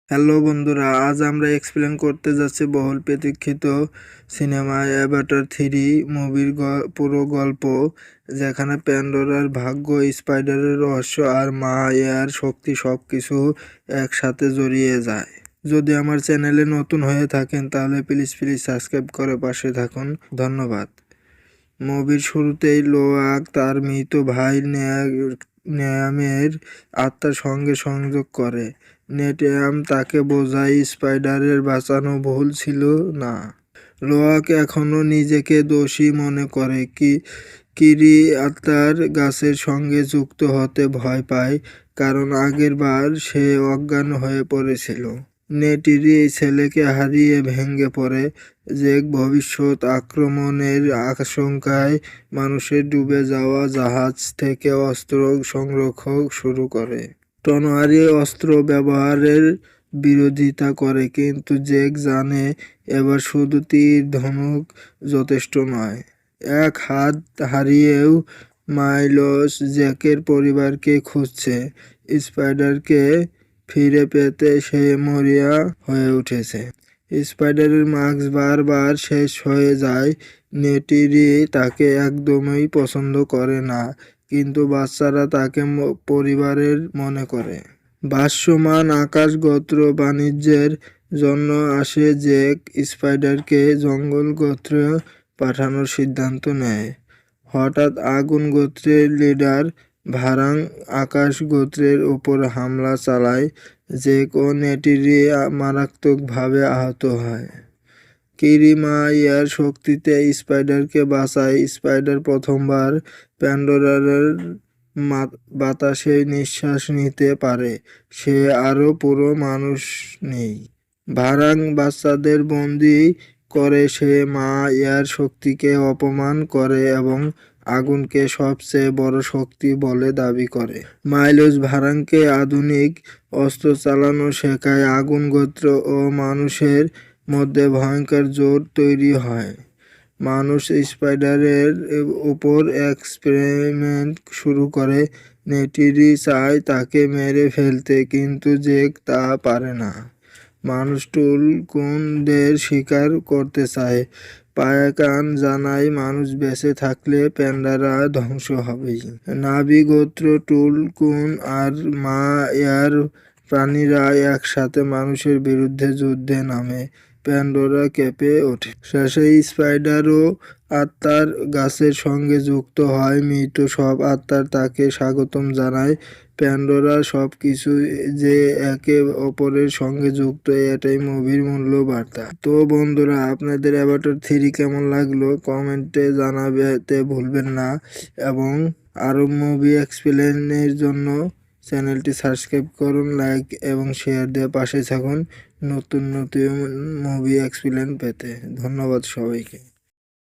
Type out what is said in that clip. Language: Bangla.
হ্যালো বন্ধুরা, আজ আমরা এক্সপ্লেন করতে যাচ্ছি বহুল প্রতীক্ষিত সিনেমা অ্যাভাটার 3 মুভির পুরো গল্প, যেখানে প্যান্ডোরার ভাগ্য, স্পাইডারের রহস্য আর মা এয়ার শক্তি সবকিছু একসাথে জড়িয়ে যায়। যদি আমার চ্যানেলে নতুন হয়ে থাকেন তাহলে প্লিজ সাবস্ক্রাইব করে পাশে থাকুন। ধন্যবাদ। মুভির শুরুতেই লোয়াক তার মৃত ভাই নেয়ামের আত্মার সঙ্গে সংযোগ করে। নেয়াম তাকে বোঝায় স্পাইডারের বাঁচানো ভুল ছিল না। লোয়াক এখনও নিজেকে দোষী মনে করে। কিরি আত্মার গাছের সঙ্গে যুক্ত হতে ভয় পায়, কারণ আগের বার সে অজ্ঞান হয়ে পড়েছিল। নেটিরি ছেলেকে হারিয়ে ভেঙে পড়ে। জেক ভবিষ্যৎ আক্রমণের আশঙ্কায় মানুষের ডুবে যাওয়া জাহাজ থেকে অস্ত্র সংরক্ষণ শুরু করে। তনোয়ারি অস্ত্র ব্যবহারের বিরোধিতা করে, কিন্তু জেক জানে এবার শুধু তীর ধনুক যথেষ্ট নয়। এক হাত হারিয়েও মাইলস জ্যাকের পরিবারকে খুঁজছে। স্পাইডারকে ফিরে পেতে সে মরিয়া হয়ে উঠেছে। স্পাইডারের মাস্ক বারবার শেষ হয়ে যায়। নেটিরি তাকে একদমই পছন্দ করে না, কিন্তু বাচ্চারা তাকে পরিবারের মনে করে। ভাসমান আকাশগোত্র বাণিজ্যের জন্য আসে জেক স্পাইডারকে জঙ্গল গোত্রে পাঠানোর সিদ্ধান্ত নেয়। হঠাৎ আগুন গোত্রের লিডার ভারাং আকাশ গোত্রের উপর হামলা চালায়। জেক ও নেটিরি মারাত্মকভাবে আহত হয়। কিরি মা ইয়ার শক্তিতে স্পাইডারকে বাঁচায়। স্পাইডার প্রথমবার প্যান্ডোরার বাতাসে নিঃশ্বাস নিতে পারে। সে আরও পুরো মানুষ নেই। ভারাং বাচ্চাদের বন্দি করে। সে মা ইয়ার শক্তিকে অপমান করে এবং আগুনকে সবচেয়ে বড় শক্তি বলে দাবি করে। মাইলস ভারাংকে আধুনিক অস্ত্র চালানো শেখায়। আগুন গোত্র ও মানুষের মধ্যে ভয়ঙ্কর জোট তৈরি হয়। মানুষ স্পাইডারের উপর এক্সপেরিমেন্ট শুরু করে। নেটিরি চায় তাকে মেরে ফেলতে, কিন্তু জেক তা পারে না। মানুষ টুলকুনদের শিকার করতে চায়। পায়াকান জানায় মানুষ বেঁচে থাকলে প্যান্ডারা ধ্বংস হবেই। নাভি গোত্র, টুলকুন আর মা এয়ার প্রাণীরা একসাথে মানুষের বিরুদ্ধে যুদ্ধে নামে। প্যান্ডোরা কেঁপে ওঠে। শেষে স্পাইডার ও আত্মার গাছের সঙ্গে যুক্ত হয়। মৃত সব আত্মার তাকে স্বাগতম জানায়। প্যান্ডোরা সবকিছু যে একে অপরের সঙ্গে যুক্ত, এটাই মুভির মূল্য বার্তা। তো বন্ধুরা, আপনাদের অ্যাভাটার 3 কেমন লাগলো কমেন্টে জানাতে ভুলবেন না, এবং আরও মুভি এক্সপ্লেনের জন্য চ্যানেলটি সাবস্ক্রাইব করুন, লাইক এবং শেয়ার দিয়ে পাশে থাকুন নতুন নতুন মুভি এক্সপ্লেন পেতে। ধন্যবাদ সবাইকে।